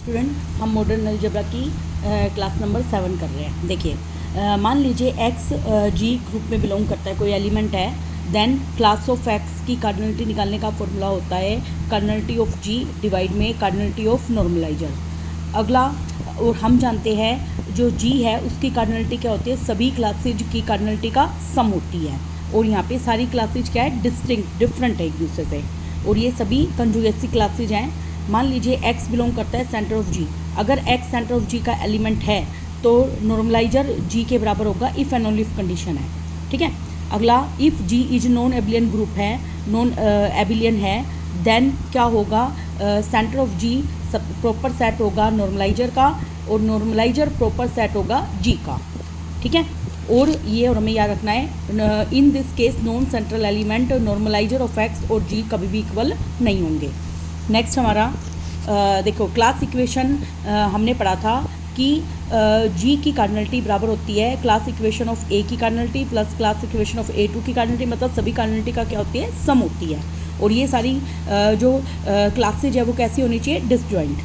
Student, हम modern algebra की class number 7 कर रहे हैं। देखिए, मान लीजिए एक्स जी ग्रुप में बिलोंग करता है, कोई एलिमेंट है, देन क्लास ऑफ एक्स की कार्डिनलिटी निकालने का फॉर्मूला होता है कार्डिनलिटी ऑफ जी डिवाइड में कार्डिनलिटी ऑफ नॉर्मलाइजर। अगला, और हम जानते हैं जो जी है उसकी कार्डिनलिटी क्या होती है, सभी क्लासेज की कार्डिनलिटी का सम होती है। और यहाँ पे सारी क्लासेज क्या है, डिस्टिंक्ट डिफरेंट है एक दूसरे से, और ये सभी कंजुगेसी क्लासेज हैं। मान लीजिए x बिलोंग करता है सेंटर ऑफ g। अगर x सेंटर ऑफ g का एलिमेंट है तो नॉर्मलाइजर g के बराबर होगा if and only if condition है। ठीक है। अगला, if g is non abelian group है, नॉन एबिलियन है, देन क्या होगा, centre of g proper set होगा नॉर्मलाइजर का, और नॉर्मलाइजर प्रॉपर सेट होगा g का। ठीक है। और ये और हमें याद रखना है, in this case non central element normaliser of x और g कभी भी इक्वल नहीं होंगे। नेक्स्ट हमारा देखो, क्लास इक्वेशन हमने पढ़ा था कि जी की कार्डिनलिटी बराबर होती है क्लास इक्वेशन ऑफ ए की cardinality plus class equation of A2 की कार्डिनलिटी, मतलब सभी कार्डिनलिटी का क्या होती है, सम होती है। और ये सारी जो क्लासेज है वो कैसी होनी चाहिए, डिसजॉइंट।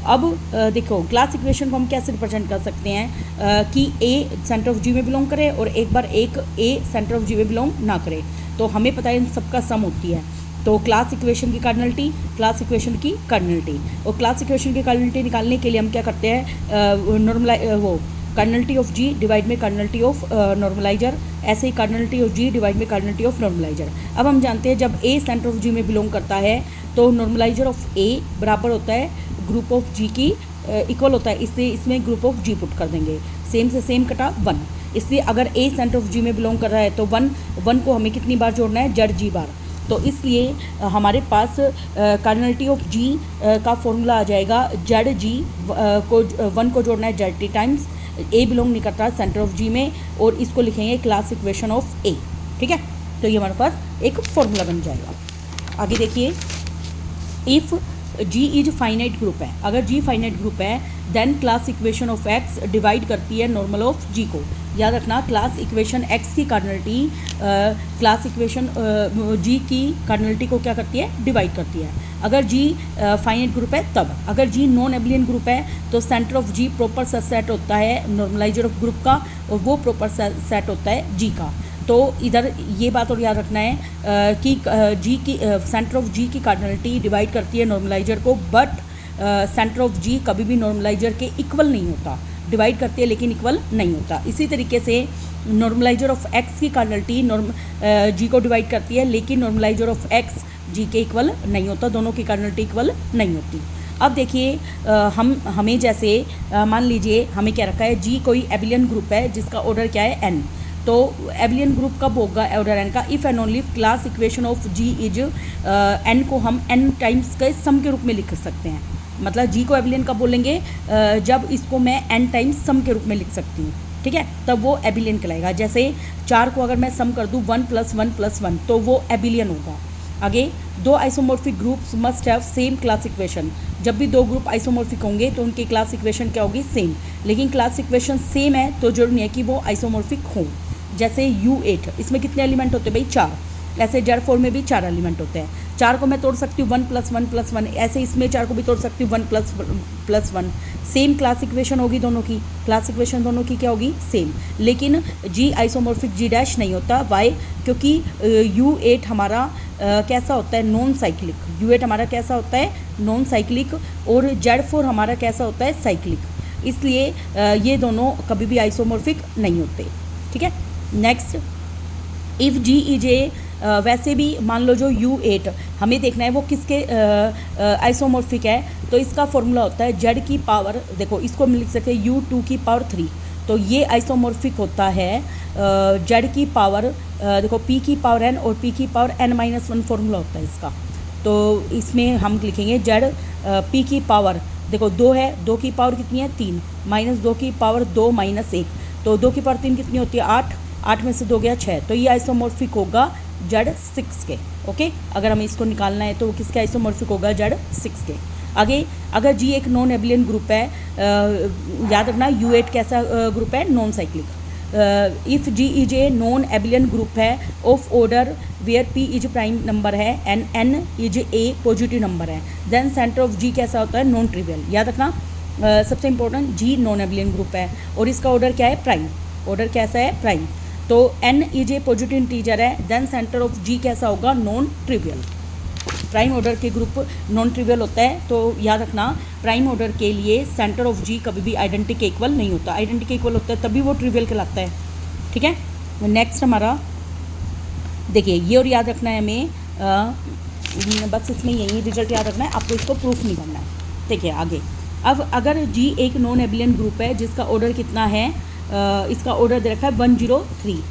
अब देखो, क्लास इक्वेशन को हम कैसे रिप्रेजेंट कर सकते हैं कि ए सेंटर ऑफ जी में बिलोंग करे और एक बार एक ए सेंटर ऑफ जी में बिलोंग ना करे, तो हमें पता है इन सबका सम होती है। तो क्लास इक्वेशन की कार्डिनलिटी, क्लास इक्वेशन की कार्डिनलिटी, और क्लास इक्वेशन की कार्डिनलिटी निकालने के लिए हम क्या करते हैं, वो कार्डिनलिटी ऑफ जी डिवाइड में कार्डिनलिटी ऑफ नॉर्मलाइजर, ऐसे ही कार्डिनलिटी ऑफ जी डिवाइड में कार्डिनलिटी ऑफ नॉर्मलाइजर। अब हम जानते हैं जब ए सेंटर ऑफ जी में बिलोंग करता है तो नॉर्मलाइजर ऑफ ए बराबर होता है ग्रुप ऑफ जी की, इक्वल होता है, इससे इसमें ग्रुप ऑफ जी पुट कर देंगे, सेम से सेम कटा 1। इसलिए अगर ए सेंटर ऑफ जी में बिलोंग कर रहा है तो 1 को हमें कितनी बार जोड़ना है, जड़ जी बार। तो इसलिए हमारे पास कार्डिनलिटी ऑफ जी का फॉर्मूला आ जाएगा, जड़ जी को 1 को जोड़ना है जड़ टी टाइम्स, ए बिलोंग नहीं करता सेंटर ऑफ जी में, और इसको लिखेंगे क्लास इक्वेशन ऑफ ए। ठीक है। तो ये हमारे पास एक फॉर्मूला बन जाएगा। आगे देखिए, if G is finite group है, अगर जी फाइनाइट ग्रुप है then class equation of X divide करती है नॉर्मल ऑफ जी को। याद रखना, क्लास इक्वेशन एक्स की कार्डिनलिटी क्लास इक्वेशन जी की कार्डिनलिटी को क्या करती है, डिवाइड करती है। अगर जी फाइनाइट ग्रुप है तब, अगर जी नॉन एबिलियन ग्रुप है तो center of G proper set होता है नॉर्मलाइजर ऑफ ग्रुप का, और वो प्रॉपर सेट होता है जी का। तो इधर ये बात और याद रखना है कि जी की सेंटर ऑफ जी की कार्डिनलिटी डिवाइड करती है नॉर्मलाइजर को, बट सेंटर ऑफ जी कभी भी नॉर्मलाइजर के इक्वल नहीं होता, डिवाइड करती है लेकिन इक्वल नहीं होता। इसी तरीके से नॉर्मलाइजर ऑफ एक्स की कार्डिनलिटी जी को डिवाइड करती है लेकिन नॉर्मलाइजर ऑफ एक्स जी के इक्वल नहीं होता, दोनों की कार्डिनलिटी इक्वल नहीं होती। अब देखिए, हमें जैसे मान लीजिए हमें क्या रखा है, जी कोई एबिलियन ग्रुप है जिसका ऑर्डर क्या है, एन। तो एबिलियन ग्रुप कब होगा ऑर्डर एन का, if and only class equation of G is N को हम एन टाइम्स के सम के रूप में लिख सकते हैं। मतलब जी को एबिलियन कब बोलेंगे, जब इसको मैं एन टाइम्स सम के रूप में लिख सकती हूँ। ठीक है, तब वो एबिलियन कहलाएगा। जैसे 4 को अगर मैं सम कर दूँ 1 + 1 + 1 तो वो एबिलियन होगा। आगे, 2 isomorphic groups must have same class equation. जब भी 2 ग्रुप आइसोमॉर्फिक होंगे तो उनकी क्लास इक्वेशन क्या होगी, सेम। लेकिन क्लास इक्वेशन सेम है तो जरूरी नहीं है कि वो आइसोमॉर्फिक हों। जैसे U8, इसमें कितने एलिमेंट होते हैं भाई, 4। ऐसे जड़ 4 में भी 4 एलिमेंट होते हैं। 4 को मैं तोड़ सकती हूँ 1 + 1 + 1, ऐसे इसमें 4 को भी तोड़ सकती हूँ 1 + 1। सेम क्लास इक्वेशन होगी दोनों की, क्लास इक्वेशन दोनों की क्या होगी, सेम। लेकिन जी आइसोमॉर्फिक जी डैश नहीं होता, वाई, क्योंकि U8 हमारा कैसा होता है, नॉन साइक्लिक। U8 हमारा कैसा होता है, नॉन साइक्लिक, और Z4 हमारा कैसा होता है, साइक्लिक। इसलिए ये दोनों कभी भी आइसोमॉर्फिक नहीं होते। ठीक है। Next, if G is a, वैसे भी मान लो जो U8 हमें देखना है वो किसके आइसोमॉर्फिक है, तो इसका फॉर्मूला होता है जेड की पावर, देखो इसको हम लिख सकते हैं U2 की पावर 3। तो ये आइसोमॉर्फिक होता है जेड की पावर, देखो P की पावर n और P की पावर n-1 फॉर्मूला होता है इसका। तो इसमें हम लिखेंगे जेड P की पावर, देखो 2 है, 2 की पावर कितनी है, 3, -2 की पावर 2 - 1, तो 2 की पावर 3 कितनी होती है, 8, 8 में से 2 गया 6, तो ये आइसोमॉर्फिक होगा Z6 के। ओके, अगर हमें इसको निकालना है तो वो किसके आइसोमॉर्फिक होगा, Z6 के। आगे, अगर जी एक नॉन एबिलियन ग्रुप है, याद रखना U8 कैसा ग्रुप है, non cyclic. If G is a non abelian group है of order where P is prime number है and N is a positive number है, देन सेंटर ऑफ जी कैसा होता है, नॉन ट्रिवियल। याद रखना सबसे important, G non abelian group है और इसका ऑर्डर क्या है, प्राइम। ऑर्डर कैसा है, प्राइम। तो N is a positive integer है, देन सेंटर ऑफ जी कैसा होगा, नॉन ट्रिवियल। प्राइम ऑर्डर के ग्रुप नॉन ट्रिवियल होता है, तो याद रखना प्राइम ऑर्डर के लिए सेंटर ऑफ जी कभी भी आइडेंटिटी इक्वल नहीं होता। आइडेंटिटी इक्वल होता है तभी वो ट्रिवियल कहलाता है। ठीक है, नेक्स्ट हमारा देखिए ये और याद रखना है हमें, बस इसमें यही रिजल्ट याद रखना है, आपको इसको प्रूफ नहीं करना है। देखिए आगे, अब अगर जी एक नॉन एबिलियन ग्रुप है जिसका ऑर्डर कितना है, इसका ऑर्डर दे रखा है 103,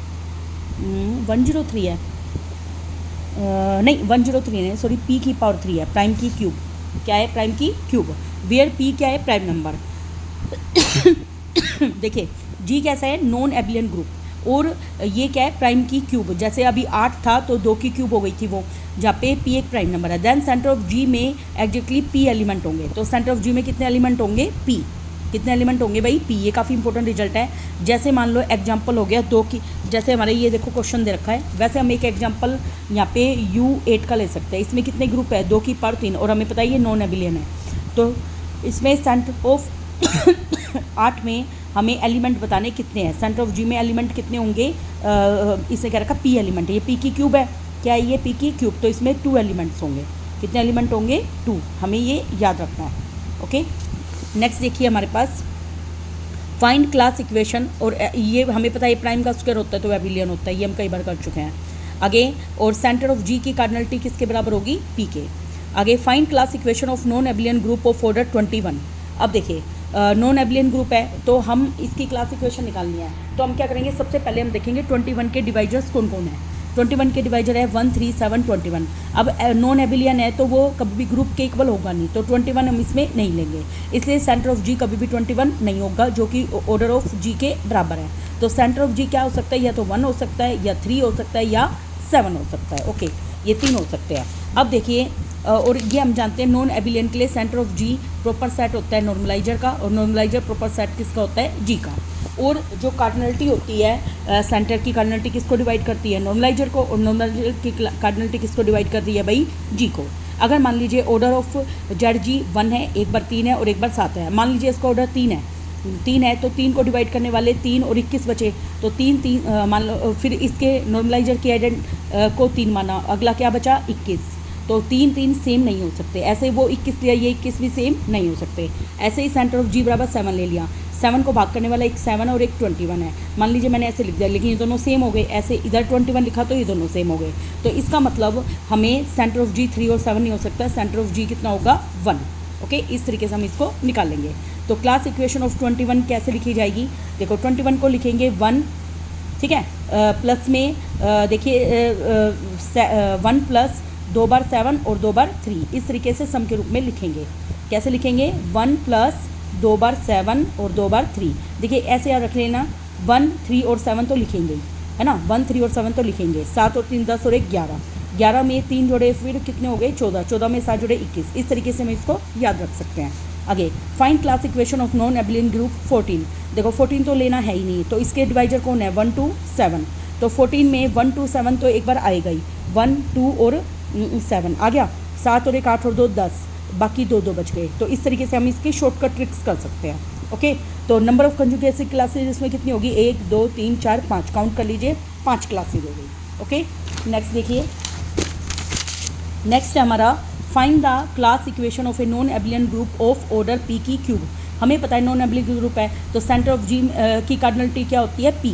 103 है, नहीं 103 नहीं सॉरी, पी की पावर 3 है, प्राइम की क्यूब। क्या है, प्राइम की क्यूब, वेयर पी क्या है, प्राइम नंबर। देखिए जी कैसा है, नॉन एबिलियन ग्रुप, और ये क्या है, प्राइम की क्यूब। जैसे अभी 8 था तो 2 की क्यूब हो गई थी वो, जहाँ पे पी एक प्राइम नंबर है। देन सेंटर ऑफ जी में एग्जैक्टली पी एलिमेंट होंगे, तो सेंटर ऑफ जी में कितने एलिमेंट होंगे, पी। कितने एलिमेंट होंगे भाई, पी। ये काफ़ी इंपॉर्टेंट रिजल्ट है। जैसे मान लो एग्जांपल हो गया 2 की, जैसे हमारे ये देखो क्वेश्चन दे रखा है, वैसे हम एक एग्जांपल यहाँ पे U8 का ले सकते हैं। इसमें कितने ग्रुप है, 2 की पावर 3, और हमें पता है ये नॉन एबिलियन है। तो इसमें सेंटर ऑफ 8 में हमें एलिमेंट बताने कितने हैं, सेंटर ऑफ जी में एलिमेंट कितने होंगे, इसे क्या रखा, पी एलिमेंट है। ये पी की क्यूब है, क्या है ये, पी की क्यूब, तो इसमें 2 एलिमेंट्स होंगे। कितने एलिमेंट होंगे, 2। हमें ये याद रखना है। ओके, नेक्स्ट देखिए हमारे पास फाइंड क्लास इक्वेशन, और ये हमें पता है प्राइम का स्क्वायर होता है तो एबिलियन होता है, ये हम कई बार कर चुके हैं आगे। और सेंटर ऑफ जी की कार्डिनलिटी किसके बराबर होगी, पी के। आगे find class equation of non abelian group of order 21। अब देखिए नॉन एबिलियन ग्रुप है तो हम इसकी क्लास इक्वेशन निकालनी है, तो हम क्या करेंगे, सबसे पहले हम देखेंगे 21 के डिवाइजर्स कौन कौन है। 21 के डिवाइजर है 1, 3, 7, 21। अब नॉन एबिलियन है तो वो कभी भी ग्रुप के इक्वल होगा नहीं, तो 21 हम इसमें नहीं लेंगे, इसलिए सेंटर ऑफ जी कभी भी 21 नहीं होगा, जो कि ऑर्डर ऑफ जी के बराबर है। तो सेंटर ऑफ जी क्या हो सकता है, या तो 1 हो सकता है, या 3 हो सकता है, या 7 हो सकता है। ओके, ये 3 हो सकते हैं। अब देखिए, और ये हम जानते हैं नॉन एबिलियन के लिए center of G proper set होता है नॉर्मलाइजर का, और नॉर्मलाइजर प्रॉपर सेट किसका होता है, जी का। और जो कार्डिनलिटी होती है सेंटर की कार्डिनलिटी किसको डिवाइड करती है, नॉर्मलाइजर को, और नॉर्मलाइजर की कार्डिनलिटी किसको डिवाइड करती है भाई, जी को। अगर मान लीजिए ऑर्डर ऑफ जेड जी 1 है, एक बार 3 है और एक बार 7 है, मान लीजिए इसका ऑर्डर 3 है तो 3 को डिवाइड करने वाले 3 और 21 बचे, तो 3 मान लो, फिर इसके नॉर्मलाइजर की आइडेंट को 3 माना, अगला क्या बचा 21, तो 3 सेम नहीं हो सकते। ऐसे वो 21 लिया, ये 21 भी सेम नहीं हो सकते। ऐसे ही सेंटर ऑफ जी बराबर 7 ले लिया, 7 को भाग करने वाला एक 7 और एक 21 है, मान लीजिए मैंने ऐसे लिख दिया, लेकिन ये दोनों सेम हो गए। ऐसे इधर 21 लिखा तो ये दोनों सेम हो गए, तो इसका मतलब हमें सेंटर ऑफ जी 3 और 7 नहीं हो सकता, सेंटर ऑफ जी कितना होगा, 1। ओके, इस तरीके से हम इसको निकाल लेंगे। तो क्लास इक्वेशन ऑफ 21 कैसे लिखी जाएगी, देखो 21 को लिखेंगे 1, ठीक है, प्लस में देखिए 1 प्लस 2 बार 7 और 2 बार 3, इस तरीके से सम के रूप में लिखेंगे। कैसे लिखेंगे, 1 प्लस 2 बार 7 और 2 बार 3। देखिए ऐसे याद रख लेना, 1, 3 और 7 तो लिखेंगे ही, है ना, 1, 3 और 7 तो लिखेंगे, 7 और 3 10 और 1 11, 11 में 3 जोड़े फिर कितने हो गए 14, 14 में 7 जोड़े 21। इस तरीके से हम इसको याद रख सकते हैं। आगे find class equation of non abelian group 14। देखो 14 तो लेना है ही नहीं, तो इसके डिवाइजर कौन है, 1, 2, 7। तो 14 में 1, 2, 7 तो एक बार आएगा ही, 1, 2 और 7 आ गया, 7 और 1 8 और 2 10, बाकी 2 2 बच गए। तो इस तरीके से हम इसकी शॉर्टकट ट्रिक्स कर सकते हैं। ओके, तो नंबर ऑफ कंजुगेसी क्लासेज इसमें कितनी होगी, 1, 2, 3, 4, 5, काउंट कर लीजिए, 5 क्लासेज हो गई। ओके, नेक्स्ट देखिए, नेक्स्ट है हमारा find the class equation of A non abelian group of order P की क्यूब। हमें पता है नॉन एबिलियन ग्रुप है तो सेंटर ऑफ जी की कार्डिनलिटी क्या होती है, पी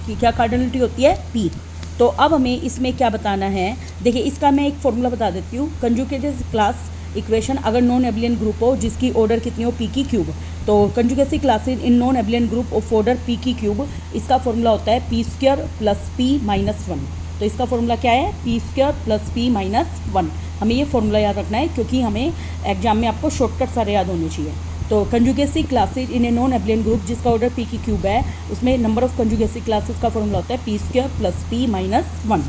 की क्या कार्डिनलिटी होती है, पी। तो अब हमें इसमें क्या बताना है, देखिए इसका मैं एक फॉर्मूला बता देती हूँ। कंजुगेटेड क्लास इक्वेशन अगर नॉन एबिलियन ग्रुप हो जिसकी ऑर्डर कितनी हो, पी की क्यूब, तो conjugacy classes in non abelian group of order P की क्यूब, इसका फॉर्मूला होता है P square plus P minus 1। तो इसका फॉर्मूला क्या है, P square plus P minus 1। हमें ये फॉर्मूला याद रखना है क्योंकि हमें एग्जाम में आपको शॉर्टकट सारे याद होने चाहिए। तो conjugacy classes in a non abelian group जिसका ऑर्डर पी की क्यूब है, उसमें नंबर ऑफ कंजुगेसी क्लासेज का फॉर्मूला होता है P square plus P minus 1।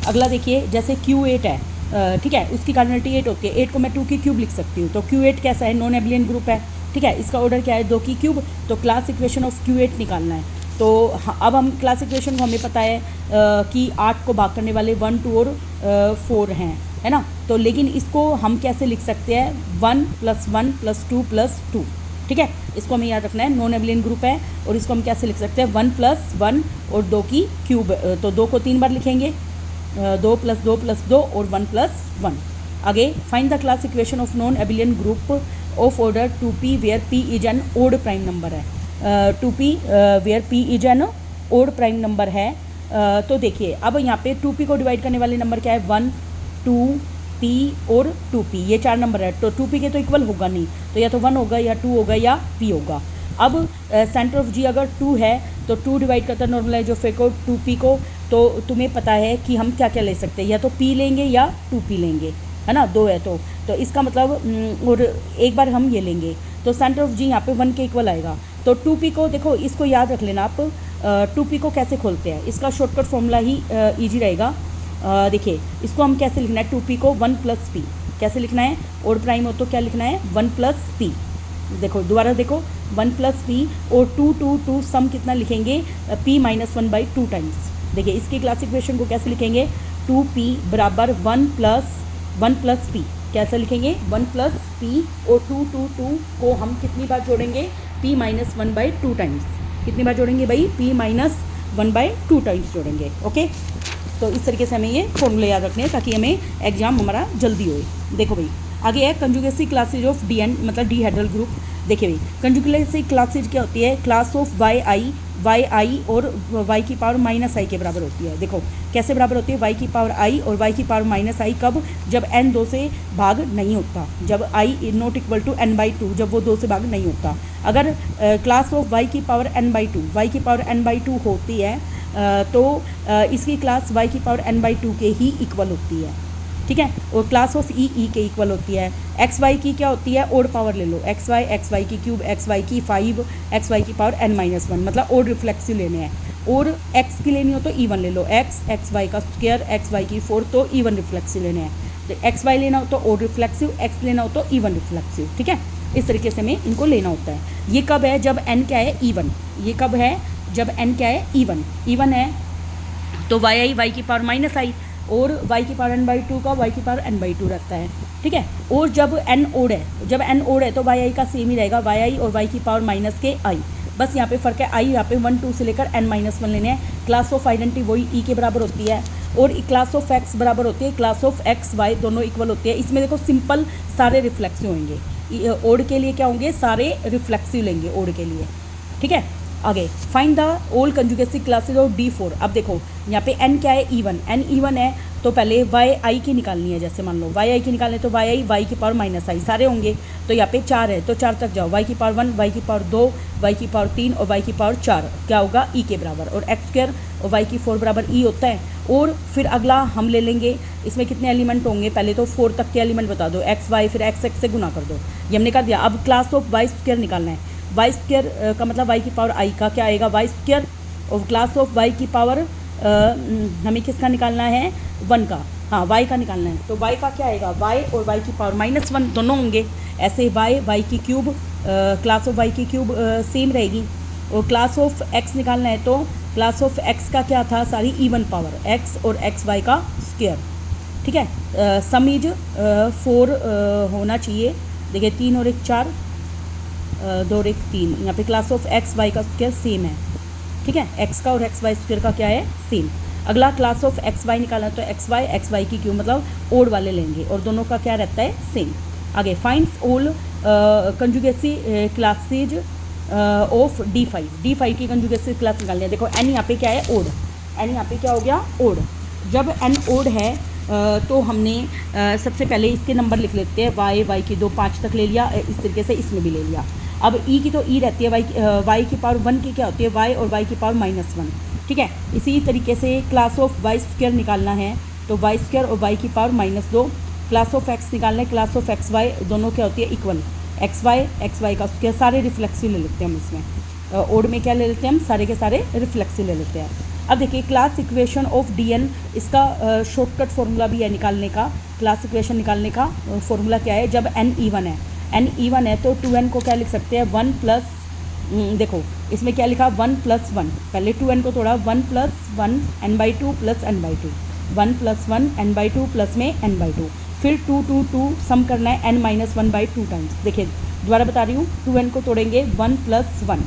अगला देखिए, जैसे Q8 है, ठीक है, उसकी कार्डिनलिटी 8 होती है, 8 को मैं 2 की क्यूब लिख सकती हूँ। तो Q8 कैसा है, नॉन एबिलियन ग्रुप है, ठीक है, इसका ऑर्डर क्या है, 2 की क्यूब। तो क्लास इक्वेशन ऑफ Q8 निकालना है, तो अब हम क्लास इक्वेशन को हमें पता है कि 8 को भाग करने वाले 1, 2 और 4 हैं, है ना। तो लेकिन इसको हम कैसे लिख सकते हैं, 1 + 1 + 2 + 2, ठीक है। इसको हमें याद रखना है, नॉन एबिलियन ग्रुप है और इसको हम कैसे लिख सकते हैं, 1 + 1 और 2 की क्यूब, तो 2 को 3 बार लिखेंगे, 2 + 2 + 2 और 1 + 1। आगे find the class equation of non abelian group of order 2p where p is an odd prime number है, 2p where p is an odd prime number है। तो देखिए अब यहाँ पे 2p को डिवाइड करने वाले नंबर क्या है, 1, 2, p और 2p, ये 4 नंबर है। तो 2p के तो इक्वल होगा नहीं, तो या तो 1 होगा या 2 होगा या p होगा। अब सेंटर ऑफ g अगर 2 है तो 2 डिवाइड करता है नॉर्मलाइज ऑफ ए को 2p को, तो तुम्हें पता है कि हम क्या क्या ले सकते हैं, या तो p लेंगे या 2p लेंगे, है ना, 2 है तो इसका मतलब और एक बार हम ये लेंगे तो सेंटर ऑफ जी यहाँ पे 1 के इक्वल आएगा। तो 2p को देखो, इसको याद रख लेना आप, 2p को कैसे खोलते हैं, इसका शॉर्टकट फॉर्मूला ही ईजी रहेगा। देखिए इसको हम कैसे लिखना है, 2p को 1 + p कैसे लिखना है, और प्राइम हो तो क्या लिखना है, 1 + p। देखो दोबारा देखो, 1 + p और 2, 2, 2 सम कितना लिखेंगे, p - 1/2 टाइम्स। देखिए इसकी क्लास इक्वेशन को कैसे लिखेंगे, 2p = 1 + p कैसे लिखेंगे, 1 + p और 2, 2, 2 को हम कितनी बार जोड़ेंगे, p - 1/2 टाइम्स। कितनी बार जोड़ेंगे भाई, p - 1/2 टाइम्स जोड़ेंगे। ओके, तो इस तरीके से हमें ये फॉर्मूले याद रखने हैं ताकि हमें एग्जाम हमारा जल्दी होए। देखो भाई आगे है कंजुगेसी क्लासेज ऑफ DN मतलब डीहेड्रल ग्रुप। देखिए भाई कंजुगेसी क्लासेज क्या होती है, क्लास ऑफ y और y की पावर -i के बराबर होती है। देखो कैसे बराबर होती है, y की पावर i और y की पावर -i कब, जब n 2 से भाग नहीं होता, जब i ≠ n/2, जब वो 2 से भाग नहीं होता। अगर क्लास ऑफ y की पावर n/2 होती है तो इसकी क्लास y की पावर n/2 के ही इक्वल होती है, ठीक है। और क्लास ऑफ ई के इक्वल होती है। एक्स वाई की क्या होती है, ओड पावर ले लो, एक्स वाई की क्यूब, एक्स वाई की 5, एक्स वाई की पावर n-1, मतलब ओड रिफ्लेक्सिव लेने हैं। और एक्स की लेनी हो तो इवन ले लो, एक्स वाई का स्क्वायर, एक्स वाई की 4, तो इवन रिफ्लेक्सिव लेने हैं। तो एक्स वाई लेना हो तो ओड रिफ्लेक्सिव, एक्स लेना हो तो इवन रिफ्लेक्सिव, ठीक है। इस तरीके से हमें इनको लेना होता है। ये कब है, जब n क्या है, इवन। ये कब है, जब n क्या है, इवन है तो y की पावर -i और y की पावर n/2 का y की पावर n/2 रहता है, ठीक है। और जब n ओड है तो y का सेम ही रहेगा, y और y की पावर -i। बस यहाँ पे फ़र्क है, i यहाँ पे 1, 2 से लेकर n-1 लेने हैं। क्लास ऑफ आइडेंटिटी वही e के बराबर होती है और क्लास ऑफ x बराबर होती है क्लास ऑफ x y, दोनों इक्वल होती है। इसमें देखो सिंपल सारे रिफ्लेक्सिव होंगे, ओड के लिए क्या होंगे, सारे रिफ्लेक्सिव लेंगे ओड के लिए, ठीक है। आगे find the all conjugacy classes of D4। अब देखो यहाँ पे n क्या है, n इवन है तो पहले y की निकालनी है। जैसे मान लो y की निकालने तो y की पावर -i सारे होंगे, तो यहाँ पे 4 है तो 4 तक जाओ, y की पावर 1, y की पावर 2, y की पावर 3 और y की पावर 4 क्या होगा, e के बराबर। और x² और y की 4 बराबर e होता है। और फिर अगला हम ले लेंगे, इसमें कितने एलिमेंट होंगे, पहले तो 4 तक के एलिमेंट बता दो, x y फिर x से गुना कर दो, ये हमने कर दिया। अब क्लास ऑफ y² निकालना है, y² का मतलब y की पावर i का क्या आएगा, y², और क्लास ऑफ y की पावर हमें किसका निकालना है, 1 का, हाँ y का निकालना है। तो y का क्या आएगा, y और y की पावर -1 दोनों होंगे। ऐसे y की क्यूब, क्लास ऑफ y की क्यूब सेम रहेगी। और क्लास ऑफ x निकालना है तो क्लास ऑफ x का क्या था, सारी इवन पावर, x और xy का स्क्वायर, ठीक है। सम इज 4 होना चाहिए। देखिए 3 और 1 4, 2 और 1 3, यहाँ पे क्लास ऑफ एक्स वाई का स्क्वायर सेम है, ठीक है। एक्स का और एक्स वाई स्क्वायर का क्या है, सेम। अगला क्लास ऑफ एक्स वाई निकालना तो एक्स वाई की क्यू मतलब ओड वाले लेंगे और दोनों का क्या रहता है, सेम। आगे finds all conjugacy classes of D5 की कंजुगेसी क्लास निकालनी है। देखो n यहाँ पे क्या है, ओड, n यहाँ पे क्या हो गया, ओड। जब n ओड है तो हमने सबसे पहले इसके नंबर लिख लेते हैं, y की 2 5 तक ले लिया, इस तरीके से इसमें भी ले लिया। अब e की तो e रहती है, y की पावर 1 की क्या होती है, y और y की पावर -1, ठीक है। इसी तरीके से क्लास ऑफ y² निकालना है तो y² और y की पावर -2। क्लास ऑफ x निकालना है, क्लास ऑफ xy दोनों क्या होती है, इक्वल, xy का स्क्वायर, सारे रिफ्लेक्सिव ले लेते हैं हम इसमें। ओड में क्या ले लेते हैं हम, सारे के सारे रिफ्लेक्सिव ले लेते हैं। अब देखिए क्लास इक्वेशन ऑफ DN, इसका शॉर्टकट फॉर्मूला भी है निकालने का। क्लास इक्वेशन निकालने का फॉर्मूला क्या है, जब n इवन है तो 2n को क्या लिख सकते हैं, 1 + देखो इसमें क्या लिखा 1+1, पहले 2n को तोड़ा 1+1 n/2 plus n/2, 1+1 n/2 plus में n/2, फिर 2 सम करना है n-1/2 टाइम्स। देखिए दोबारा बता रही हूँ, 2n को तोड़ेंगे 1+1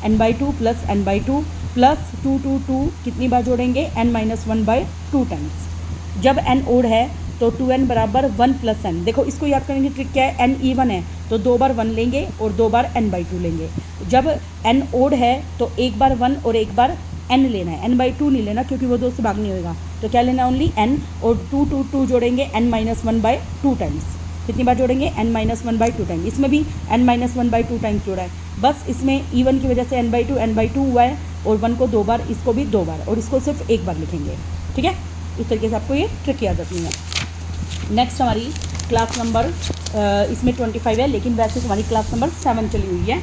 n/2 प्लस n/2 प्लस 2 कितनी बार जोड़ेंगे n-1/2 टाइम्स। जब n ओड है तो 2n बराबर 1+n। देखो इसको याद करने की ट्रिक क्या है, n इवन है तो 2 बार 1 लेंगे और 2 बार n/2 लेंगे। जब n ओड है तो एक बार 1 और एक बार n लेना है, n/2 नहीं लेना क्योंकि वो 2 से भाग नहीं होगा। तो क्या लेना, ओनली n, और 2 जोड़ेंगे n-1/2 टाइम्स। कितनी बार जोड़ेंगे n-1/2 टाइम्स। इसमें भी n-1/2 टाइम्स जोड़ा है, बस इसमें इवन की वजह से n/2 हुआ है, और 1 को 2 बार, इसको भी 2 बार, और इसको सिर्फ एक बार लिखेंगे। ठीक है, इस तरीके से आपको ये ट्रिक याद रखनी है। नेक्स्ट हमारी क्लास नंबर इसमें 25 है, लेकिन वैसे हमारी क्लास नंबर 7 चली हुई है।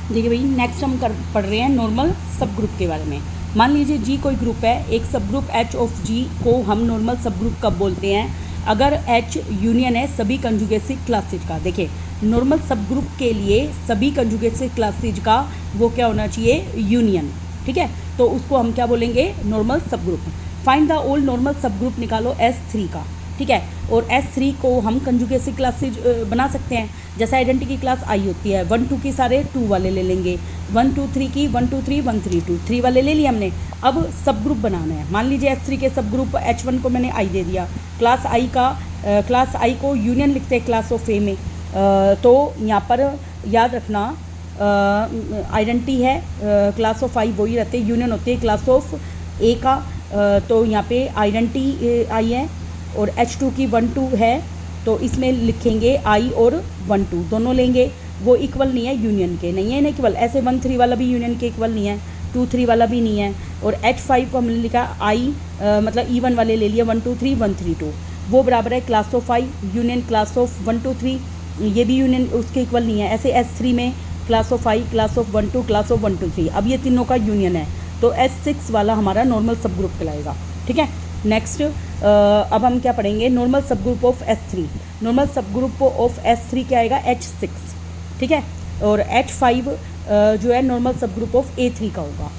देखिए भाई, नेक्स्ट हम पढ़ रहे हैं नॉर्मल सब ग्रुप के बारे में। मान लीजिए जी कोई ग्रुप है, एक सब ग्रुप H ऑफ G को हम नॉर्मल सब ग्रुप कब बोलते हैं, अगर H यूनियन है सभी कंजुगेसी क्लासेज का। देखिए नॉर्मल सब ग्रुप के लिए सभी कंजुगेसी क्लासेज का वो क्या होना चाहिए, यूनियन। ठीक है, तो उसको हम क्या बोलेंगे, नॉर्मल सब group. Find the all normal सब ग्रुप निकालो S3 का। ठीक है, और S3 को हम कंजुगेसी क्लासेज बना सकते हैं। जैसे आइडेंटिटी की क्लास आई होती है, 1 2 की सारे 2 वाले ले लेंगे, 1 2 3 की 1 2 3 1 3 2 3 वाले ले लिए हमने। अब सब ग्रुप बनाना है। मान लीजिए S3 के सब ग्रुप H1 को मैंने I दे दिया, क्लास I को यूनियन लिखते हैं क्लास ऑफ A में। तो यहाँ पर याद रखना आइडेंटिटी है क्लास ऑफ I वही रहते हैं, यूनियन होती है क्लास ऑफ A का। तो यहाँ पे आइडेंटिटी I है और H2 की 1 2 है, तो इसमें लिखेंगे I और 1 2 दोनों लेंगे। वो इक्वल नहीं है, यूनियन के नहीं है इक्वल, ऐसे 1 3 वाला भी यूनियन के इक्वल नहीं है, 2 3 वाला भी नहीं है। और H5 को हमने लिखा I मतलब E1 वाले ले लिए 1 2 3 1 3 2, वो बराबर है class of I union class of 1 2 3, ये भी यूनियन उसके इक्वल नहीं है। ऐसे S3 में class of I class of 1 2 class of 1 2 3, अब ये तीनों का यूनियन है, तो S6 वाला हमारा नॉर्मल सब ग्रुप कहलाएगा। ठीक है, नेक्स्ट अब हम क्या पढ़ेंगे, नॉर्मल सब ग्रुप ऑफ S3। नॉर्मल सब ग्रुप ऑफ S3 क्या आएगा, H6। ठीक है, और H5 जो है नॉर्मल सब ग्रुप ऑफ A3 का होगा।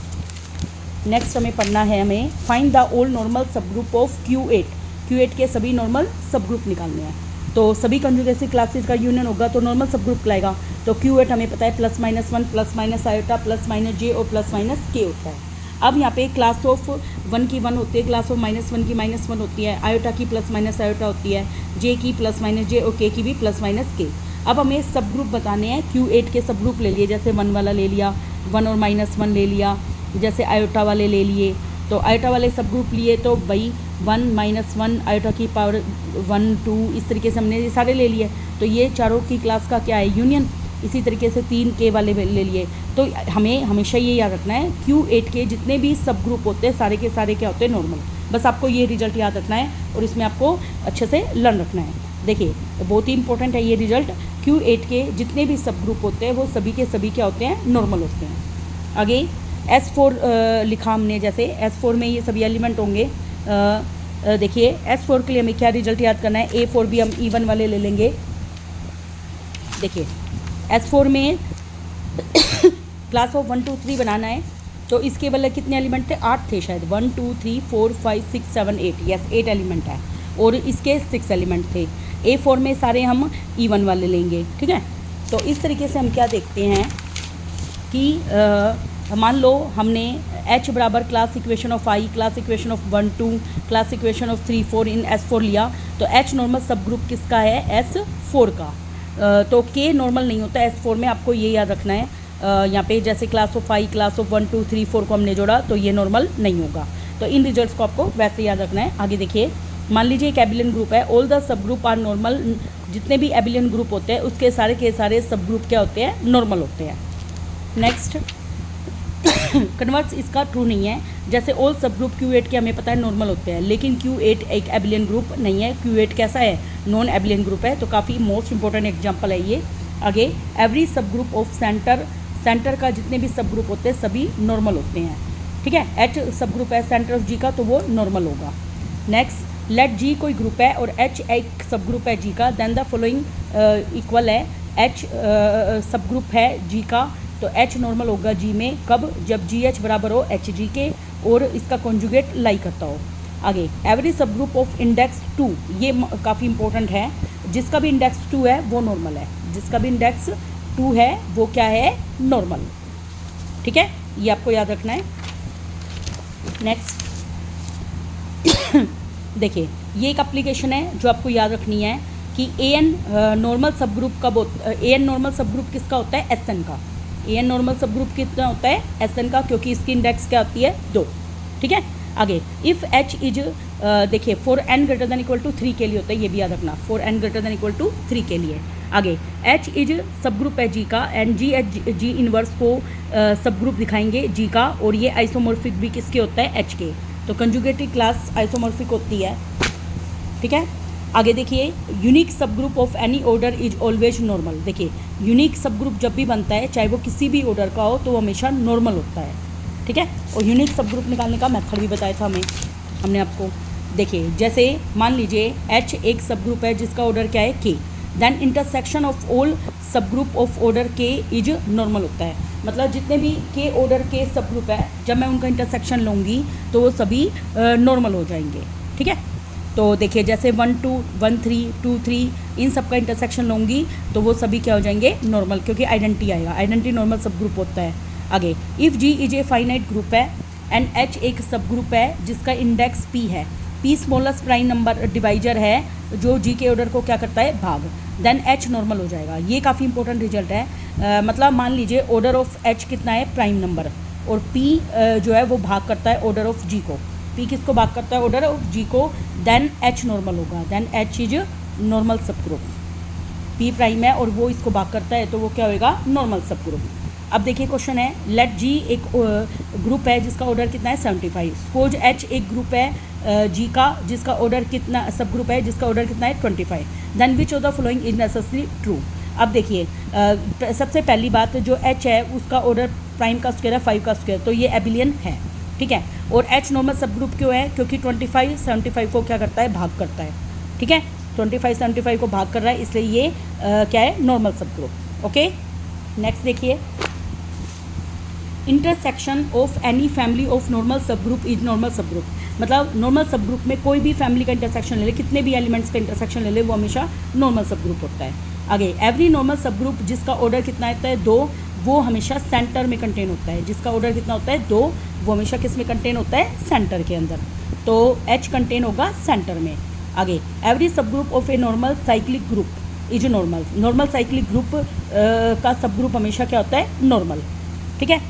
नेक्स्ट हमें पढ़ना है, हमें फाइंड द ऑल नॉर्मल सब ग्रुप ऑफ Q8। Q8 के सभी नॉर्मल सब ग्रुप निकालने हैं, तो सभी कंजुगेसी क्लासेस का यूनियन होगा तो नॉर्मल सब ग्रुप कहलाएगा। तो Q8 हमें पता है +-1 +- आयोटा +-j और +-k होता है। अब यहाँ पे क्लास ऑफ 1 की 1 होती है, क्लास ऑफ -1 की -1 होती है, आयोटा की +- आयोटा होती है, जे की +-j और के की भी +-k। अब हमें सब ग्रुप बताने हैं। Q8 के सब ग्रुप ले लिए, जैसे 1 वाला ले लिया, 1 और -1 ले लिया, जैसे आयोटा वाले ले लिए। तो आयोटा वाले सब ग्रुप लिए तो भाई 1 -1 आयोटा की पावर 1 2, इस तरीके से हमने ये सारे ले लिए। तो ये चारों की क्लास का क्या है, यूनियन। इसी तरीके से 3 के वाले ले लिए। तो हमें हमेशा ये याद रखना है, Q8 के जितने भी सब ग्रुप होते हैं सारे के सारे क्या होते हैं, नॉर्मल। बस आपको ये रिजल्ट याद रखना है और इसमें आपको अच्छे से लर्न रखना है। देखिए बहुत ही इंपॉर्टेंट है ये रिजल्ट। Q8 के जितने भी सब ग्रुप होते हैं वो सभी के सभी क्या होते हैं, नॉर्मल होते हैं। आगे S4 लिखा हमने, जैसे S4 में ये सभी एलिमेंट होंगे। देखिए S4 के लिए हमें क्या रिजल्ट याद करना है, A4 भी हम E1 वाले ले लेंगे। देखिए S4 में क्लास ऑफ 1 2 3 बनाना है, तो इसके वाले कितने एलिमेंट थे, 8 थे शायद, 1 2 3 4 5 6 7 8, यस 8 एलिमेंट है, और इसके 6 एलिमेंट थे। A4 में सारे हम E1 वाले लेंगे। ठीक है, तो इस तरीके से हम क्या देखते हैं कि मान लो हमने H बराबर class equation of I, class equation of 1 2, class equation of 3 4 in S4 लिया, तो H नॉर्मल सब ग्रुप किसका है, S4 का। तो K नॉर्मल नहीं होता S4 में, आपको ये याद रखना है। यहाँ पे जैसे class of I, class of 1 2 3 4 को हमने जोड़ा तो ये नॉर्मल नहीं होगा। तो इन रिजल्ट्स को आपको वैसे याद रखना है। आगे देखिए, मान लीजिए एक एबिलियन ग्रुप है, all the subgroup are normal. जितने भी एबिलियन ग्रुप होते हैं उसके सारे के सारे सब ग्रुप क्या होते हैं, नॉर्मल होते हैं। नेक्स्ट कन्वर्स इसका ट्रू नहीं है। जैसे ऑल सब ग्रुप Q8 के हमें पता है नॉर्मल होते हैं, लेकिन Q8 एक एबिलियन ग्रुप नहीं है। Q8 कैसा है, नॉन एबिलियन ग्रुप है। तो काफ़ी मोस्ट इंपॉर्टेंट एग्जांपल है ये। आगे एवरी सब ग्रुप ऑफ सेंटर का जितने भी सब ग्रुप होते हैं सभी नॉर्मल होते हैं। ठीक है, H सब ग्रुप है सेंटर ऑफ G का, तो वो नॉर्मल होगा। नेक्स्ट लेट G कोई ग्रुप है और H एक सब ग्रुप है G का, देन द फॉलोइंग इक्वल है। एच सब ग्रुप है जी का, तो एच नॉर्मल होगा जी में कब, जब जी एच बराबर हो एच जी के और इसका कॉन्जुगेट लाई करता हो। आगे एवरी सब ग्रुप ऑफ इंडेक्स 2, ये काफ़ी इंपॉर्टेंट है, जिसका भी इंडेक्स 2 है वो नॉर्मल है, जिसका भी इंडेक्स 2 है वो क्या है, नॉर्मल। ठीक है, ये आपको याद रखना है। नेक्स्ट देखिए, ये एक एप्लीकेशन है जो आपको याद रखनी है कि ए एन नॉर्मल सब ग्रुप कब होता है, ए एन नॉर्मल सब ग्रुप किसका होता है, एस एन का। ए एन नॉर्मल सब ग्रुप कितना होता है, एस एन का, क्योंकि इसकी इंडेक्स क्या होती है, 2। ठीक है, आगे इफ़ एच इज देखिए for N greater than equal to 3 के लिए होता है, ये भी याद रखना, for N greater than equal to 3 के लिए। आगे एच इज सब ग्रुप है जी का, and ji H G inverse को सब ग्रुप दिखाएंगे जी का, और ये आइसोमॉर्फिक भी किसके होता है, एच के, तो कंजुगेटिव क्लास आइसोमॉर्फिक होती है। ठीक है, आगे देखिए यूनिक सब group of any order is always normal. देखिए यूनिक सब ग्रुप जब भी बनता है चाहे वो किसी भी ऑर्डर का हो तो वो हमेशा नॉर्मल होता है। ठीक है, और यूनिक सब ग्रुप निकालने का मेथड भी बताया था हमने आपको। देखिए जैसे मान लीजिए एच एक सब ग्रुप है जिसका ऑर्डर क्या है, के, देन इंटरसेक्शन ऑफ ऑल सब ग्रुप ऑफ ऑर्डर के इज नॉर्मल होता है। मतलब जितने भी के ऑर्डर के सब ग्रुप है, जब मैं उनका इंटरसेक्शन लूँगी तो वो सभी नॉर्मल हो जाएंगे। ठीक है, तो देखिए जैसे 1 2 1 3 2 3 इन सब का इंटरसेक्शन लूँगी तो वो सभी क्या हो जाएंगे, नॉर्मल, क्योंकि आइडेंटिटी आएगा, आइडेंटिटी नॉर्मल सब ग्रुप होता है। आगे if G is a finite group है एंड एच एक सब ग्रुप है जिसका इंडेक्स पी है, P smallest prime number divisor है जो जी के ऑर्डर को क्या करता है, भाग, देन एच नॉर्मल हो जाएगा। ये काफ़ी इंपॉर्टेंट रिजल्ट है। मतलब मान लीजिए ऑर्डर ऑफ एच कितना है, प्राइम नंबर, और पी जो है वो भाग करता है ऑर्डर ऑफ जी को, पी किसको भाग करता है, ऑर्डर ऑफ जी को, देन एच नॉर्मल होगा, देन एच इज नॉर्मल सब ग्रुप। पी प्राइम है और वो इसको भाग करता है तो वो क्या होएगा, नॉर्मल सब ग्रुप। अब देखिए क्वेश्चन है, लेट जी एक ग्रुप है जिसका ऑर्डर कितना है, 75। सपोज एच एक ग्रुप है जी का जिसका ऑर्डर कितना, सब ग्रुप है जिसका ऑर्डर कितना है, 25। Then which of the following is necessary true. अब देखिए सबसे पहली बात, जो एच है उसका ऑर्डर प्राइम का स्क्वायर है 5 का स्क्वायर, तो ये एबिलियन है। ठीक है, और एच नॉर्मल सब ग्रुप क्यों है, क्योंकि 25 75 को क्या करता है, भाग करता है। ठीक है, 25 75 को भाग कर रहा है, इसलिए ये क्या है, नॉर्मल सब ग्रुप। ओके, नेक्स्ट देखिए, intersection of any family of normal सब ग्रुप इज नॉर्मल सब ग्रुप। मतलब नॉर्मल सब ग्रुप में कोई भी फैमिली का इंटरसेक्शन ले ले, कितने भी एलिमेंट्स का इंटरसेक्शन ले ले, वो हमेशा नॉर्मल सब ग्रुप होता है। आगे एवरी नॉर्मल सब ग्रुप जिसका ऑर्डर कितना होता है, 2, वो हमेशा सेंटर में कंटेन होता है। जिसका ऑर्डर कितना होता है, 2, वो हमेशा किस में कंटेन होता है, सेंटर के अंदर, तो एच कंटेन होगा सेंटर में। आगे एवरी सब group of a normal cyclic group is normal. Normal cyclic group का सब ग्रुप हमेशा क्या होता है, नॉर्मल। ठीक है,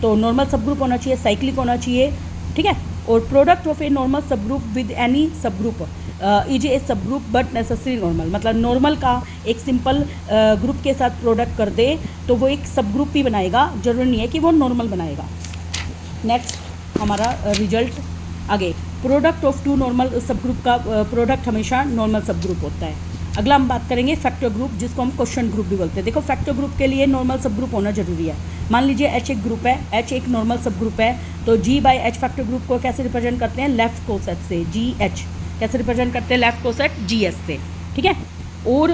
तो नॉर्मल सब ग्रुप होना चाहिए, साइक्लिक होना चाहिए। ठीक है, और प्रोडक्ट ऑफ ए नॉर्मल सब ग्रुप विद एनी सब ग्रुप इज ए सब ग्रुप बट नेसेसरी नॉर्मल। मतलब नॉर्मल का एक सिंपल ग्रुप के साथ प्रोडक्ट कर दे तो वो एक सब ग्रुप ही बनाएगा, जरूरी नहीं है कि वो नॉर्मल बनाएगा। नेक्स्ट हमारा रिजल्ट, आगे प्रोडक्ट ऑफ 2 नॉर्मल सब ग्रुप का प्रोडक्ट हमेशा नॉर्मल सब ग्रुप होता है। अगला हम बात करेंगे फैक्टर ग्रुप, जिसको हम क्वेश्चन ग्रुप भी बोलते हैं। देखो फैक्टर ग्रुप के लिए नॉर्मल सब ग्रुप होना जरूरी है। मान लीजिए एच एक ग्रुप है, एच एक नॉर्मल सब ग्रुप है, तो जी बाई एच फैक्टर ग्रुप को कैसे रिप्रेजेंट करते हैं, लेफ्ट कोसेट से, जी एच कैसे रिप्रेजेंट करते हैं, लेफ्ट कोसेट जी एस से। ठीक है, और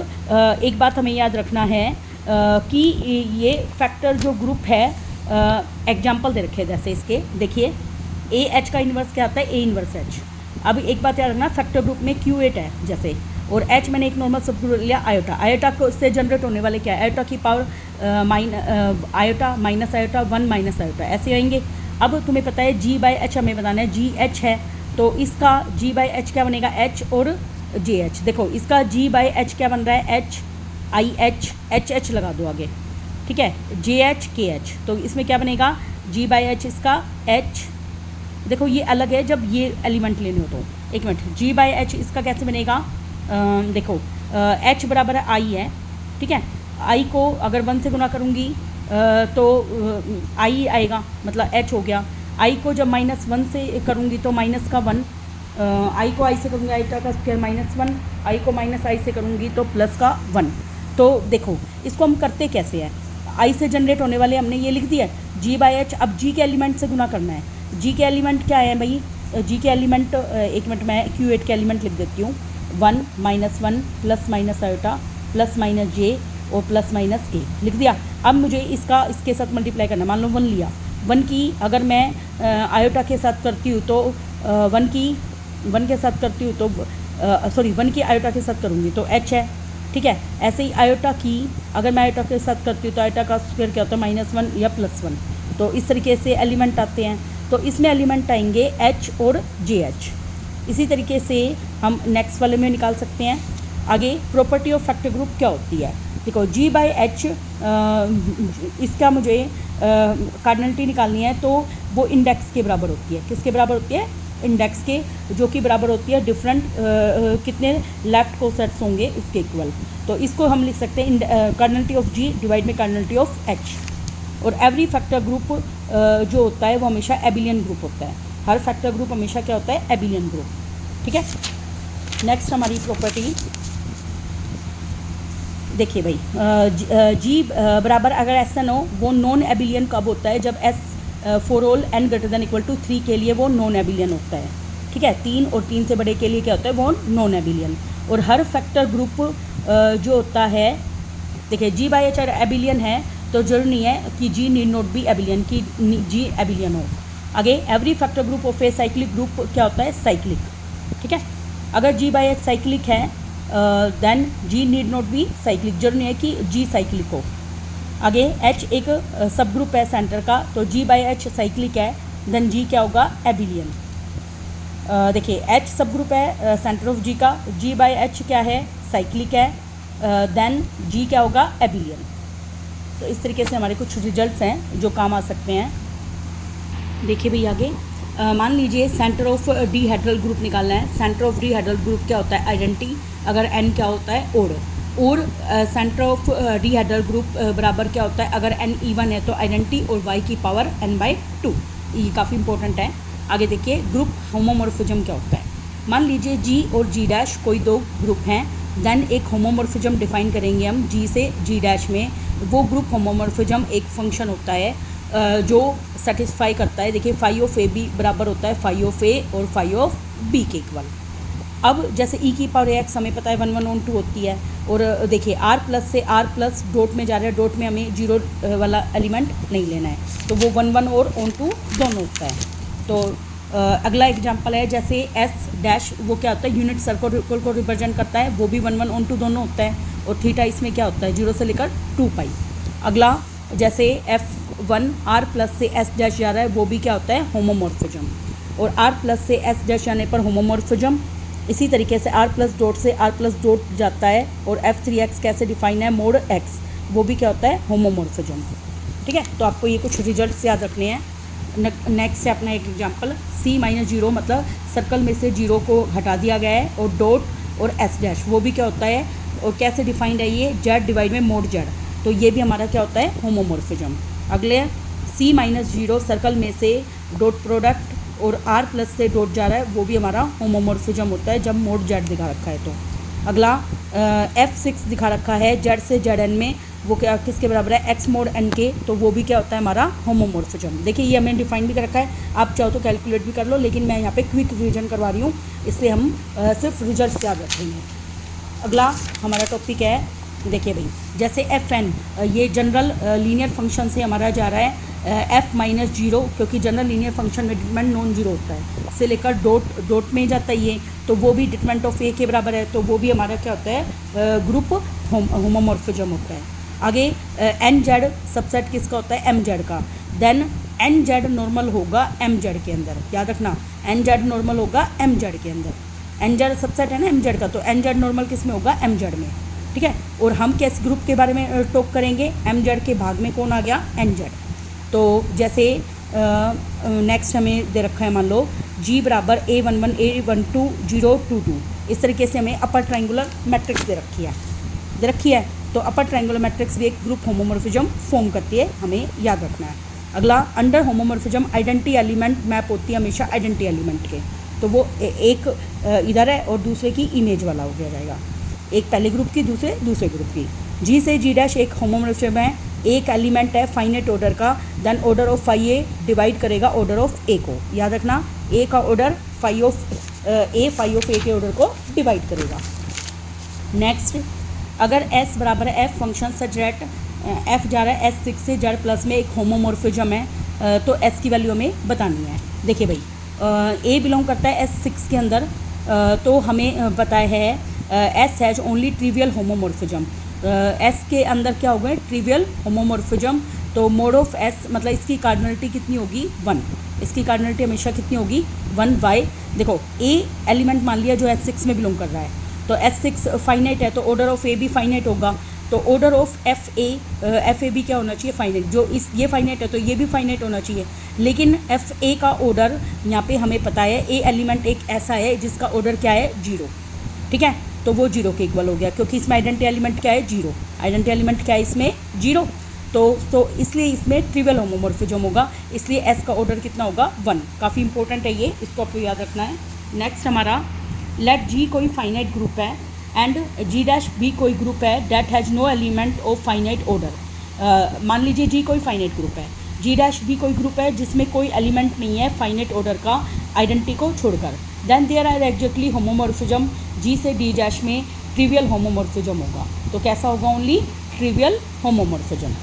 एक बात हमें याद रखना है कि ये फैक्टर जो ग्रुप है, एग्जाम्पल दे रखे जैसे इसके, देखिए ए एच का इन्वर्स क्या आता है, ए इन्वर्स एच। अब एक बात याद रखना, फैक्टर ग्रुप में Q8 है जैसे, और एच मैंने एक नॉर्मल सब ग्रुप लिया आयोटा, आयोटा को से जनरेट होने वाले क्या है, आयोटा की power iota minus iota 1 minus iota, ऐसे आएंगे। अब तुम्हें पता है जी बाई एच हमें बताना है, जी एच है तो इसका जी बाई एच क्या बनेगा, एच और जे एच। देखो इसका जी बाई एच क्या बन रहा है, एच आई एच एच लगा दो आगे। ठीक है, जे एच के एच, तो इसमें क्या बनेगा, जी बाई एच इसका एच, देखो ये अलग है जब ये एलिमेंट लेने हो तो, एक मिनट, जी बाई एच इसका कैसे बनेगा, देखो एच बराबर है आई है। ठीक है, आई को अगर 1 से गुना करूँगी तो आई आएगा, मतलब एच हो गया। आई को जब -1 से करूँगी तो माइनस का 1, आई को आई से करूँगी आई का स्क्वायर -1, आई को माइनस आई से करूँगी तो प्लस का 1। तो देखो इसको हम करते कैसे हैं, आई से जनरेट होने वाले हमने ये लिख दिया जी बाई एच। अब जी के एलिमेंट से गुना करना है, जी के एलिमेंट क्या है भाई, जी के एलिमेंट, एक मिनट मैं Q8 के एलिमेंट लिख देती हूँ, 1 -1 plus minus iota plus minus J और प्लस माइनस के लिख दिया। अब मुझे इसका इसके साथ मल्टीप्लाई करना, मान लो 1 लिया, 1 की अगर मैं आयोटा के साथ करती हूँ तो 1 के साथ करती हूँ तो 1 की आयोटा के साथ करूँगी तो h है, ठीक है। ऐसे ही आयोटा की अगर मैं आयोटा के साथ करती हूँ तो आयोटा का स्क्वायर क्या होता है -1 या +1। तो इस तरीके से एलिमेंट आते हैं, तो इसमें एलिमेंट आएंगे h और JH। इसी तरीके से हम नेक्स्ट वाले में निकाल सकते हैं। आगे प्रॉपर्टी ऑफ फैक्टर ग्रुप क्या होती है, देखो G/H इसका मुझे कार्डिनलिटी निकालनी है तो वो इंडेक्स के बराबर होती है। किसके बराबर होती है? इंडेक्स के, जो कि बराबर होती है डिफरेंट कितने लेफ्ट कोसेट्स होंगे उसके इक्वल। तो इसको हम लिख सकते हैं कार्डिनलिटी ऑफ G डिवाइड में कार्डिनलिटी ऑफ H। और एवरी फैक्टर ग्रुप जो होता है वो हमेशा एबिलियन ग्रुप होता है। हर फैक्टर ग्रुप हमेशा क्या होता है? एबिलियन ग्रुप, ठीक है। नेक्स्ट हमारी प्रॉपर्टी देखिए भाई, जी बराबर अगर एस एन हो वो नॉन एबिलियन कब होता है? जब S for all n greater than equal to 3 के लिए वो नॉन एबिलियन होता है, ठीक है। 3 और 3 से बड़े के लिए क्या होता है? वो नॉन एबिलियन। और हर फैक्टर ग्रुप जो होता है, देखिए G/H अगर एबिलियन है तो जरूरी नहीं है कि G नीड नॉट बी एबिलियन, कि G एबिलियन हो। आगे every factor group of a cyclic group क्या होता है? साइक्लिक, ठीक है। अगर G/H साइक्लिक है then G need not be cyclic, जरूरी नहीं है कि G साइक्लिक हो। आगे H एक सब ग्रुप है सेंटर का, तो G/H साइक्लिक है देन G क्या होगा? एबिलियन। देखिए H सब ग्रुप है सेंटर ऑफ G का, G/H क्या है? साइक्लिक है, देन G क्या होगा? एबिलियन। तो इस तरीके से हमारे कुछ रिजल्ट्स हैं जो काम आ सकते हैं। देखिए भाई आगे मान लीजिए सेंटर ऑफ डीहेड्रल ग्रुप निकालना है। सेंटर ऑफ डीहेड्रल ग्रुप क्या होता है? आइडेंटिटी, अगर n क्या होता है? ओड। और सेंटर ऑफ डीहेड्रल ग्रुप बराबर क्या होता है? अगर n इवन है तो आइडेंटिटी और y की पावर n/2। ये काफ़ी इंपॉर्टेंट है। आगे देखिए ग्रुप होमोमॉर्फिज्म क्या होता है। मान लीजिए G और G' कोई दो ग्रुप हैं, देन एक होमोमॉर्फिज्म डिफाइन करेंगे हम G से G' में। वो ग्रुप होमोमॉर्फिज्म एक फंक्शन होता है जो सेटिस्फाई करता है। देखिए फाई ऑफ ए बी बराबर होता है फाई ऑफ ए और फाई ऑफ बी के इक्वल। अब जैसे e की पावर x हमें पता है 1 1 2 होती है, और देखिए r प्लस से r प्लस डॉट में जा रहा है, डॉट में हमें 0 वाला एलिमेंट नहीं लेना है, तो वो 1 1 और ऑन टू दोनों होता है। तो अगला एग्जांपल है जैसे s' वो क्या होता है? यूनिट सर्कल को रिप्रेजेंट करता है, वो भी 1 1 ऑन टू दोनों होता है। और थीटा इसमें क्या होता है? 0 से लेकर 2 पाई। अगला जैसे f1 r प्लस से s' जा रहा है, वो भी क्या होता है? होमोमॉर्फिज्म। और r प्लस से s' जाने पर होमोमॉर्फिज्म। इसी तरीके से r प्लस डॉट से r प्लस डॉट जाता है, और f3x कैसे डिफाइन है? मोड x, वो भी क्या होता है? होमोमॉर्फिज्म, ठीक है। तो आपको ये कुछ रिजल्ट्स याद रखने हैं। नेक्स्ट है अपना एक एग्जांपल, c-0 मतलब सर्कल में से 0 को हटा दिया गया है, और डॉट और s', वो भी क्या होता है और कैसे डिफाइंड है? ये z डिवाइड में मोड z, तो ये भी हमारा क्या होता है? होमोमॉर्फिज्म। अगले c-0 सर्कल में से डॉट प्रोडक्ट और r प्लस से डॉट जा रहा है, वो भी हमारा होमोमॉर्फिज्म होता है जब मोड z दिखा रखा है। तो अगला f6 दिखा रखा है z से zn में, वो क्या किसके बराबर है? x मोड n के, तो वो भी क्या होता है? हमारा होमोमॉर्फिज्म। देखिए ये हमने डिफाइन भी कर रखा है, आप चाहो तो कैलकुलेट भी कर लो, लेकिन मैं यहाँ पे क्विक रिवीजन करवा रही हूँ, इससे हम सिर्फ रिजल्ट्स याद रखेंगे। अगला हमारा टॉपिक है, देखिए भाई जैसे fn, ये जनरल लीनियर फंक्शन से हमारा जा रहा है f-0, क्योंकि जनरल लीनियर फंक्शन में डिटरमिनेंट नॉन जीरो होता है, से लेकर डॉट में जाता है ये, तो वो भी डिटरमिनेंट ऑफ a के बराबर है, तो वो भी हमारा क्या होता है? ग्रुप होमोमॉर्फिज्म होता है। आगे nz सबसेट किसका होता है? mz का, देन nz नॉर्मल होगा mz के अंदर, याद रखना nz नॉर्मल होगा mz के अंदर। nz सबसेट है ना mz का, तो nz नॉर्मल किस में होगा? mz में, ठीक है। और हम किस ग्रुप के बारे में टॉक करेंगे? mz के भाग में कौन आ गया? nz। तो जैसे नेक्स्ट हमें दे रखा है, मान लो G बराबर a11 a12 0 2 2, इस तरीके से हमें अपर ट्रायंगुलर मैट्रिक्स दे रखी है। तो अपर ट्रायंगुलर मैट्रिक्स भी एक ग्रुप होमोमॉर्फिज्म फॉर्म करती है, हमें याद रखना है। अगला under homomorphism identity element map होती है हमेशा आइडेंटिटी एलिमेंट के, तो वो एक इधर है और दूसरे की इमेज वाला हो गया जाएगा, एक पहले ग्रुप की दूसरे ग्रुप की। G से G' एक होमोमॉर्फिज्म है, एक एलिमेंट है फाइनाइट ऑर्डर का, then order of phi A divide करेगा ऑर्डर ऑफ ए को, याद रखना ए का ऑर्डर फाई ऑफ ए के ऑर्डर को डिवाइड करेगा। नेक्स्ट अगर एस बराबर है F function such that F जा रहा है एस 6 से जेड प्लस में एक होमोमॉर्फिज्म है, तो एस की वैल्यू हमें बतानी है। देखिए भाई ए बिलोंग करता है एस 6 के अंदर, तो हमें पता है S has only trivial homomorphism. S के अंदर क्या होगा, ट्रिवियल होमोमॉर्फिज्म। तो मोड ऑफ एस मतलब इसकी कार्डिनलिटी कितनी होगी 1, इसकी कार्डिनलिटी हमेशा कितनी होगी 1 बाय, देखो ए एलिमेंट मान लिया जो S6 में बिलोंग कर रहा है, तो S6 फाइनाइट है तो ऑर्डर ऑफ ए भी फाइनाइट होगा, तो ऑर्डर ऑफ एफ ए भी क्या होना चाहिए फाइनाइट। जो इस ये फाइनाइट है तो ये भी फाइनाइट होना चाहिए, लेकिन एफ ए का ऑर्डर यहाँ पे हमें पता है ए एलिमेंट एक ऐसा है जिसका ऑर्डर क्या है 0, ठीक है, तो वो 0 के इक्वल हो गया क्योंकि इसमें आइडेंटिटी एलिमेंट क्या है 0, आइडेंटिटी एलिमेंट क्या है इसमें 0, तो इसलिए इसमें ट्रिवियल होमोमॉर्फिज्म होगा, इसलिए एस का ऑर्डर कितना होगा 1। काफ़ी इंपॉर्टेंट है ये, इसको आपको याद रखना है। नेक्स्ट हमारा लेट जी कोई फाइनाइट ग्रुप है एंड जी डैश भी कोई ग्रुप है that has no element of finite order. मान लीजिए जी कोई फाइनाइट ग्रुप है, जी डैश भी कोई ग्रुप है जिसमें कोई एलिमेंट नहीं है फाइनाइट ऑर्डर का आइडेंटिटी को छोड़कर, then there are exactly homomorphism, G से डी डैश में ट्रिवियल होमोमॉर्फिज्म होगा, तो कैसा होगा only trivial homomorphism.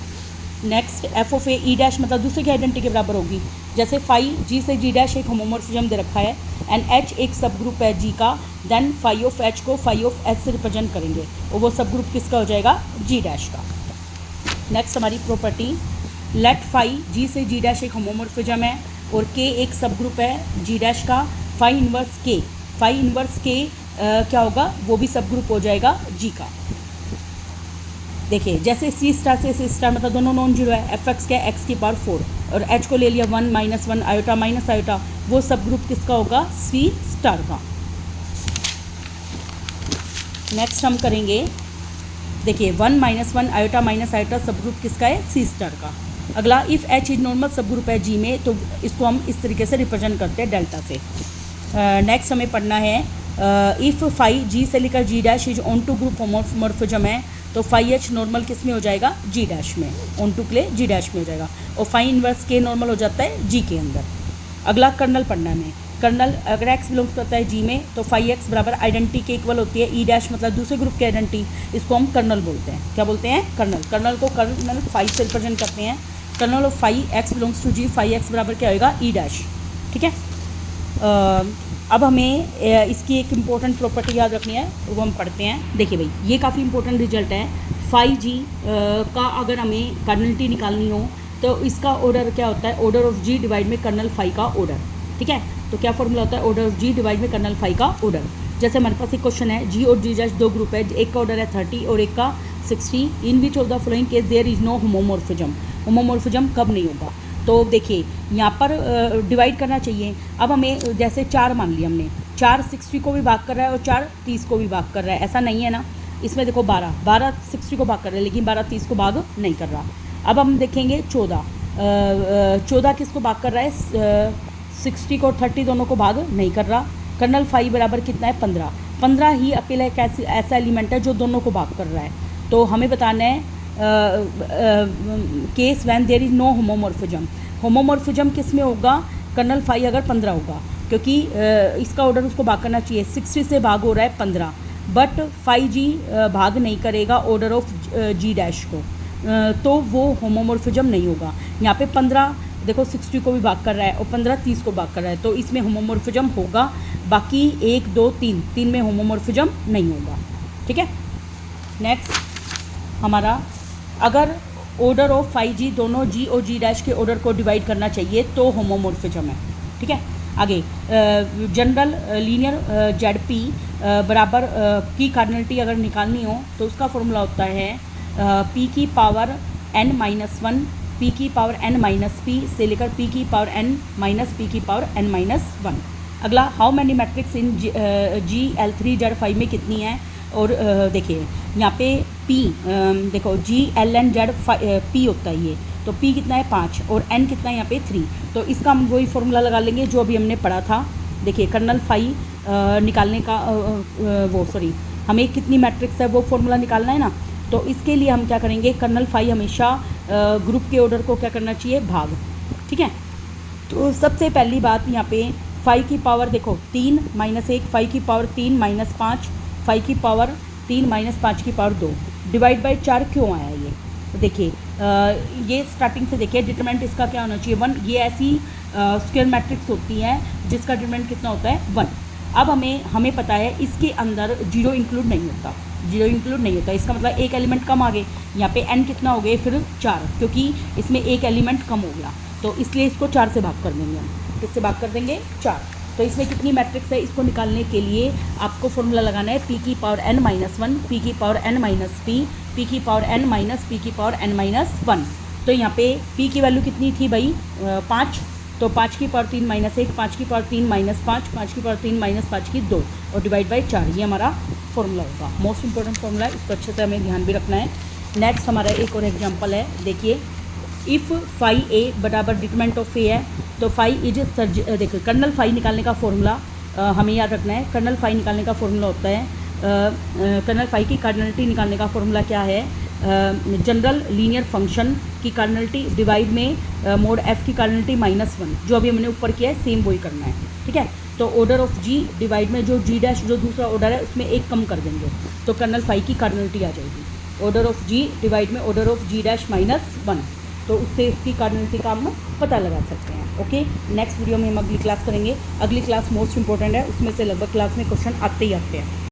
Next F of A E dash मतलब दूसरे की आइडेंटिटी के बराबर होगी, जैसे फाई जी से जी डैश एक होमोमॉर्फिज्म दे रखा है एंड एच एक सब ग्रुप है जी का, देन फाई ऑफ एच को फाई ऑफ एच से रिप्रेजेंट करेंगे और वो सब ग्रुप किसका हो जाएगा जी डैश का। नेक्स्ट हमारी प्रॉपर्टी लेट फाई जी से जी डैश एक होमोमॉर्फिज्म है और के एक सब ग्रुप है जी डैश का, फाई इनवर्स के, फाई इनवर्स के क्या होगा वो भी सब ग्रुप हो जाएगा जी का। देखिए जैसे सी स्टार से सी स्टार मतलब दोनों नॉन जीरो है, एफ एक्स क्या है एक्स की पावर 4 और एच को ले लिया 1 -1 आयोटा माइनस आयोटा, वो सब ग्रुप किसका होगा सी स्टार का। नेक्स्ट हम करेंगे, देखिए 1 -1 आयोटा माइनस आयोटा सब ग्रुप किसका है सी स्टार का। अगला इफ़ एच इज नॉर्मल सब ग्रुप है जी में, तो इसको हम इस तरीके से रिप्रेजेंट करते हैं डेल्टा से। नेक्स्ट हमें पढ़ना है इफ़ फाई जी से लेकर G dash is onto group homomorphism है, तो फाई एच नॉर्मल किस में हो जाएगा जी डैश में, ऑन टू के लिए जी डैश में हो जाएगा, और फाई इनवर्स के नॉर्मल हो जाता है जी के अंदर। अगला कर्नल पढ़ना है हमें, कर्नल अगर एक्स बिलोंग करता है जी में तो फाई एक्स बराबर आइडेंटिटी के इक्वल होती है ई डैश मतलब दूसरे ग्रुप की आइडेंटिटी, इसको हम कर्नल बोलते हैं। क्या बोलते हैं कर्नल, कर्नल को कर्नल फाई से रिप्रेजेंट करते हैं, kernel of phi X belongs to G, phi X बराबर क्या होगा ई डैश, ठीक है। अब हमें इसकी एक इम्पोर्टेंट प्रॉपर्टी याद रखनी है, वो हम पढ़ते हैं। देखिए भाई ये काफ़ी इंपॉर्टेंट रिजल्ट है, फाई जी का अगर हमें कर्नलिटी निकालनी हो तो इसका ऑर्डर क्या होता है, ऑर्डर ऑफ जी डिवाइड में कर्नल फाई का ऑर्डर, ठीक है। तो क्या फॉर्मूला होता है, ऑर्डर ऑफ जी डिवाइड में कर्नल फाई का ऑर्डर। जैसे हमारे पास एक क्वेश्चन है, जी और जी डैश दो ग्रुप है, एक का ऑर्डर है 30 और एक का 60, in which of the following case there is no homomorphism, homomorphism कब नहीं होगा। तो देखिए यहाँ पर डिवाइड करना चाहिए। अब हमें जैसे 4 मान लिया हमने, 4 60 को भी भाग कर रहा है और 4 30 को भी भाग कर रहा है, ऐसा नहीं है ना। इसमें देखो 12 60 को भाग कर रहा है लेकिन 12 30 को भाग नहीं कर रहा। अब हम देखेंगे 14 किसको भाग कर रहा है, 60 को 30 दोनों को भाग नहीं कर रहा। कर्नल फाई बराबर कितना है 15 ही अकेला एक ऐसा एलिमेंट है जो दोनों को भाग कर रहा है। तो हमें बताना है case when there is no homomorphism, homomorphism किस में होगा, कर्नल फाई अगर 15 होगा, क्योंकि इसका ऑर्डर उसको भाग करना चाहिए, 60 से भाग हो रहा है 15, बट फाई जी भाग नहीं करेगा ऑर्डर ऑफ जी डैश को, तो वो होमोमॉर्फिज्म नहीं होगा। यहाँ पे 15 देखो 60 को भी भाग कर रहा है और 15 30 को भाग कर रहा है, तो इसमें होमोमॉर्फिज्म होगा, बाकी 1 2 3 में होमोमॉर्फिज्म नहीं होगा, ठीक है। नेक्स्ट हमारा अगर ऑर्डर ऑफ फाई जी दोनों जी और जी डैश के ऑर्डर को डिवाइड करना चाहिए तो होमोमॉर्फिज्म है, ठीक है। आगे जनरल लीनियर जेड पी बराबर की कार्डिनलिटी अगर निकालनी हो तो उसका फॉर्मूला होता है पी की पावर n-1 पी की पावर n-p से लेकर पी की पावर n-p की पावर n-1। अगला how many matrix in GL3 Z5 में कितनी है, और देखिए यहाँ पे P देखो GLN Z P होता है ये, तो P कितना है 5 और N कितना है यहाँ पे 3, तो इसका हम वही फॉर्मूला लगा लेंगे जो अभी हमने पढ़ा था। देखिए कर्नल फाई निकालने का हमें कितनी मैट्रिक्स है वो फॉर्मूला निकालना है ना, तो इसके लिए हम क्या करेंगे, कर्नल फाई हमेशा ग्रुप के ऑर्डर को क्या करना चाहिए भाग, ठीक है। तो सबसे पहली बात यहाँ पे फाई की पावर देखो 3 -1, फाई की पावर 3 -5, फाई की पावर 3 माइनस 5 की पावर 2 डिवाइड बाई 4 क्यों आया ये? तो देखिए ये स्टार्टिंग से देखिए डिटरमिनेंट इसका क्या होना चाहिए 1। ये ऐसी स्क्वायर मैट्रिक्स होती है जिसका डिटरमिनेंट कितना होता है 1। अब हमें पता है इसके अंदर 0 इंक्लूड नहीं होता, 0 इंक्लूड नहीं होता, इसका मतलब एक एलिमेंट कम आ गए। यहाँ पे n कितना हो गए फिर 4, क्योंकि इसमें एक एलिमेंट कम हो गया, तो इसलिए इसको 4 से भाग कर देंगे हम। किससे भाग कर देंगे? 4। तो इसमें कितनी मैट्रिक्स है, इसको निकालने के लिए आपको फॉर्मूला लगाना है p की पावर n माइनस 1, p की पावर n माइनस p की पावर n माइनस p की पावर n माइनस 1। तो यहाँ पे p की वैल्यू कितनी थी भाई 5, तो 5 की पावर 3 माइनस 1, 5 की पावर 3 माइनस 5, 5 की पावर 3 माइनस 5 की 2 और डिवाइड बाई 4। ये हमारा फॉर्मूला होगा, मोस्ट इंपॉर्टेंट फॉर्मूला है, इसको अच्छे से हमें ध्यान भी रखना है। नेक्स्ट हमारा एक और एग्जांपल है, देखिए इफ़ फाई ए बराबर डिटरमिनेंट ऑफ ए है, तो फाई इज देखिए कर्नल फाई निकालने का फॉर्मूला हमें याद रखना है। कर्नल फाई निकालने का फॉर्मूला होता है कर्नल फाई की कार्डिनलिटी निकालने का फॉर्मूला क्या है, जनरल लीनियर फंक्शन की कार्डिनलिटी डिवाइड में मोड एफ की कार्डिनलिटी -1, जो अभी हमने ऊपर किया है सेम वही करना है, ठीक है। तो ऑर्डर ऑफ जी डिवाइड में जो जी डैश जो दूसरा ऑर्डर है उसमें एक कम कर देंगे, तो कर्नल फाई की कार्डिनलिटी आ जाएगी। ऑर्डर ऑफ जी डिवाइड में ऑर्डर ऑफ जी डैश -1, तो उससे उसकी कार्डिनलिटी का हम पता लगा सकते हैं। ओके, नेक्स्ट वीडियो में हम अगली क्लास करेंगे। अगली क्लास मोस्ट इंपॉर्टेंट है, उसमें से लगभग क्लास में क्वेश्चन आते ही आते हैं।